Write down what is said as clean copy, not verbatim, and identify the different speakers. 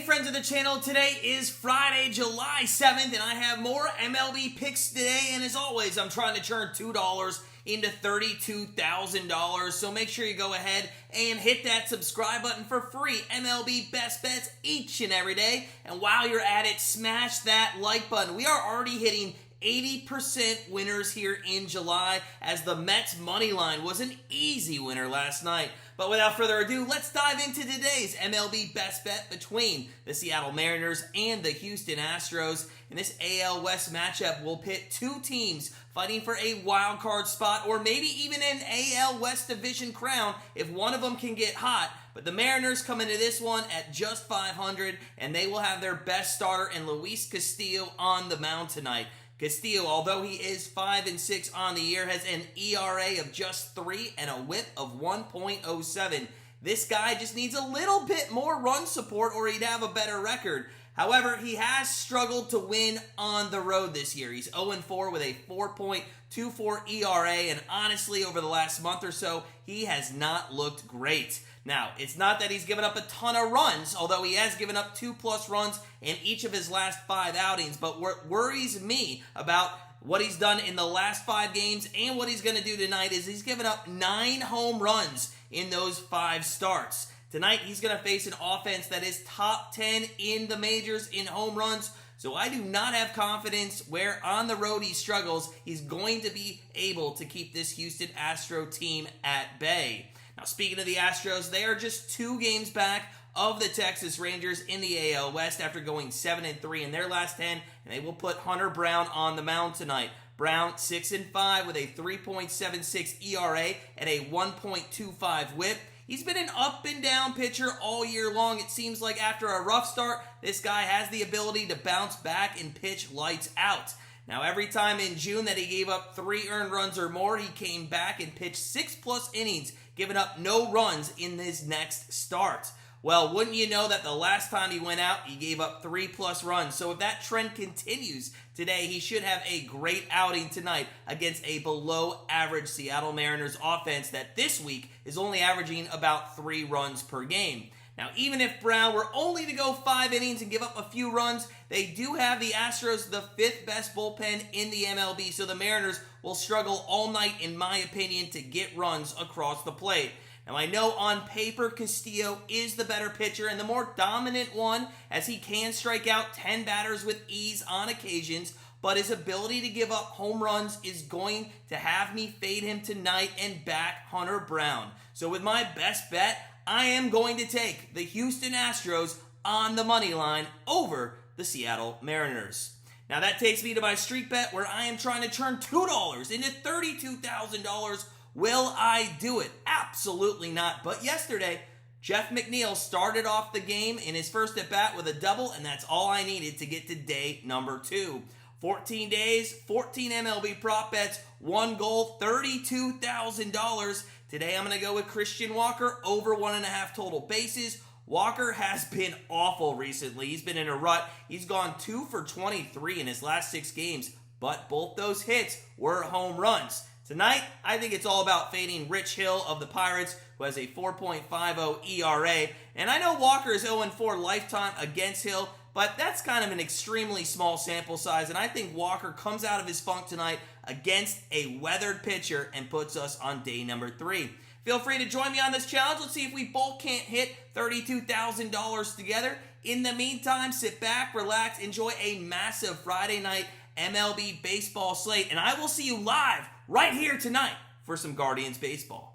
Speaker 1: friends of the channel, today is Friday, July 7th, and I have more MLB Picks Today, and as always, I'm trying to turn $2 into $32,000, so make sure you go ahead and hit that subscribe button for free MLB Best Bets each and every day, and while you're at it, smash that like button. We are already hitting 80% winners here in July, as the Mets money line was an easy winner last night. But without further ado, let's dive into today's MLB best bet between the Seattle Mariners and the Houston Astros. In this AL West matchup, we'll pit two teams fighting for a wild card spot, or maybe even an AL West division crown if one of them can get hot. But the Mariners come into this one at just 500, and they will have their best starter in Luis Castillo on the mound tonight. Castillo, although he is 5-6 on the year, has an ERA of just 3 and a WHIP of 1.07. This guy just needs a little bit more run support or he'd have a better record. However, he has struggled to win on the road this year. He's 0-4 with a 4.24 ERA, and honestly, over the last month or so, he has not looked great. Now, it's not that he's given up a ton of runs, although he has given up 2+ runs in each of his last 5 outings, but what worries me about what he's done in the last 5 games and what he's going to do tonight is he's given up 9 home runs in those 5 starts. Tonight, he's going to face an offense that is top 10 in the majors in home runs, so I do not have confidence where on the road he struggles, he's going to be able to keep this Houston Astro team at bay. Now, speaking of the Astros, they are just 2 games back of the Texas Rangers in the AL West after going 7-3 in their last 10, and they will put Hunter Brown on the mound tonight. Brown 6-5 with a 3.76 ERA and a 1.25 WHIP. He's been an up-and-down pitcher all year long. It seems like after a rough start, this guy has the ability to bounce back and pitch lights out. Now, every time in June that he gave up 3 earned runs or more, he came back and pitched 6+ innings, giving up no runs in his next start. Well, wouldn't you know that the last time he went out, he gave up 3+ runs. So if that trend continues today, he should have a great outing tonight against a below-average Seattle Mariners offense that this week is only averaging about 3 runs per game. Now, even if Brown were only to go 5 innings and give up a few runs, they do have the Astros, the 5th best bullpen in the MLB, so the Mariners will struggle all night, in my opinion, to get runs across the plate. Now, I know on paper Castillo is the better pitcher and the more dominant one, as he can strike out 10 batters with ease on occasions, but his ability to give up home runs is going to have me fade him tonight and back Hunter Brown. So with my best bet, I am going to take the Houston Astros on the money line over the Seattle Mariners. Now that takes me to my streak bet, where I am trying to turn $2 into $32,000. Will I do it? Absolutely not. But yesterday, Jeff McNeil started off the game in his first at-bat with a double, and that's all I needed to get to day number 2. 14 days, 14 MLB prop bets, 1 goal, $32,000. Today I'm going to go with Christian Walker over 1.5 total bases. Walker has been awful recently. He's been in a rut. He's gone 2 for 23 in his last 6 games, but both those hits were home runs. Tonight, I think it's all about fading Rich Hill of the Pirates, who has a 4.50 ERA. And I know Walker is 0-4 lifetime against Hill, but that's kind of an extremely small sample size, and I think Walker comes out of his funk tonight against a weathered pitcher and puts us on day number 3. Feel free to join me on this challenge. Let's see if we both can't hit $32,000 together. In the meantime, sit back, relax, enjoy a massive Friday night MLB baseball slate, and I will see you live right here tonight for some Guardians baseball.